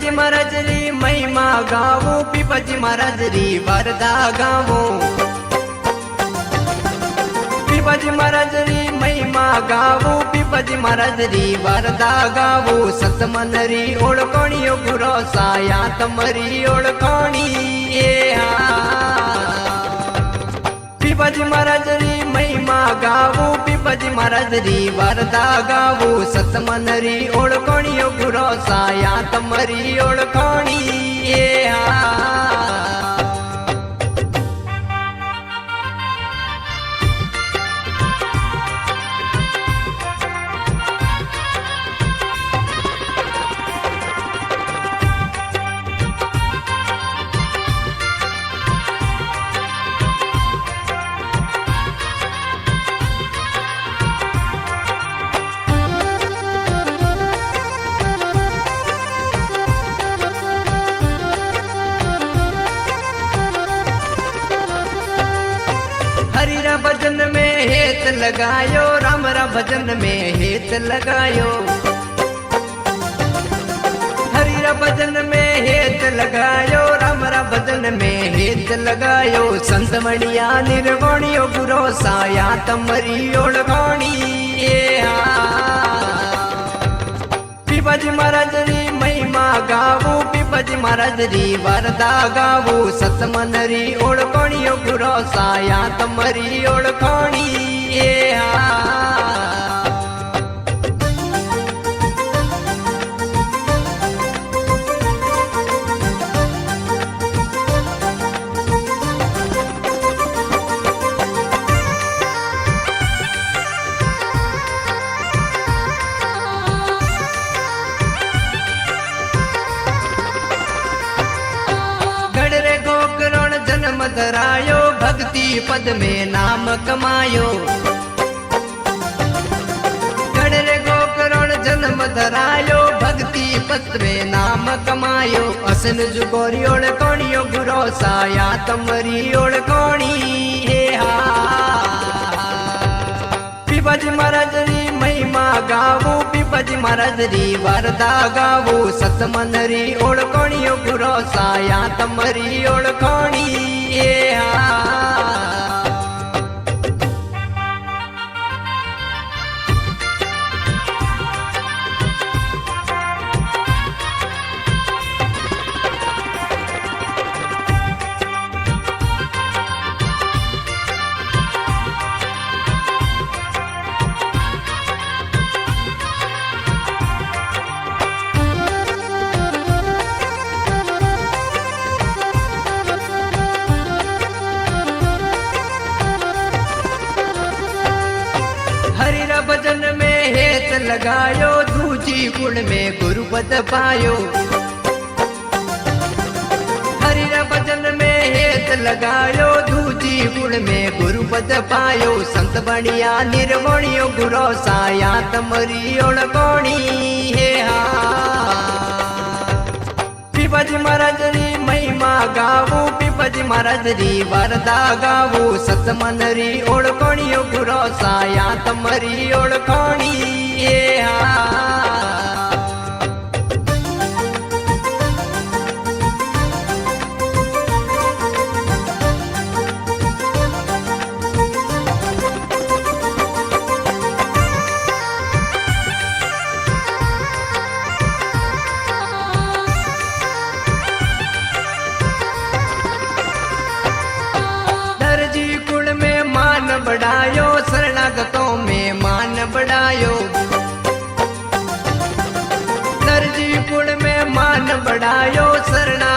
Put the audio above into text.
पीपजी महाराज री महिमा गावो, पीपजी महाराज री वरदा गावो। पीपजी महाराज री महिमा गावो, पीपजी महाराज री वरदा गावो। सतमन री ओळखणियो गुरो साया तमरी ओळखणी पीपजी महाराज री महिमा गावो, पीपजी महाराज री वरदा गावो। सतमन री ओळखणियो गुरो साया तमरी ओळखणी हरिरा भजन में हेत लगायो, रामरा भजन में हेत लगायो। हरिरा भजन में हेत लगायो, रामरा भजन में हेत लगायो। संत मणिया निर्वाणियो गुरो साया तमरी ओळखणी पीपजी महाराज री महिमा गावो, पीपजी महाराज री वरदा गावो। सतमन री ओळखणियो गुरो साया तमरी ओळखणी जन्म धरायो, भक्ति पद में नाम कमायो। गणरे गोकरण जन्म धरायो, भक्ति पद में नाम कमायो। असन जुगोरी ओळखणियो गुरो साया तमरी ओळखणी पीपजी महाराज री महिमा गावो, पीपजी महाराज री वरदा गावो। सतमन री ओळखणियो गुरो साया तमरी ओळखणी हरिरा भजन में हेत लगायो, दूजी गुण में गुरु पद पायो। हरिरा भजन में हेत लगायो, दूजी गुण में गुरु पद पायो। संत बणिया निर्वाणियो गुरो साया तमरी ओळखणी पीपजी महाराज री महिमा गावो, पीपजी महाराज री वरदा गावो। सतमन री ओळखणियो गुरो साया तमरी ओळखणी बढ़ायो, शरणागतों में मान बढ़ायो। दर्जी कुल में मान बढ़ायो, शरणा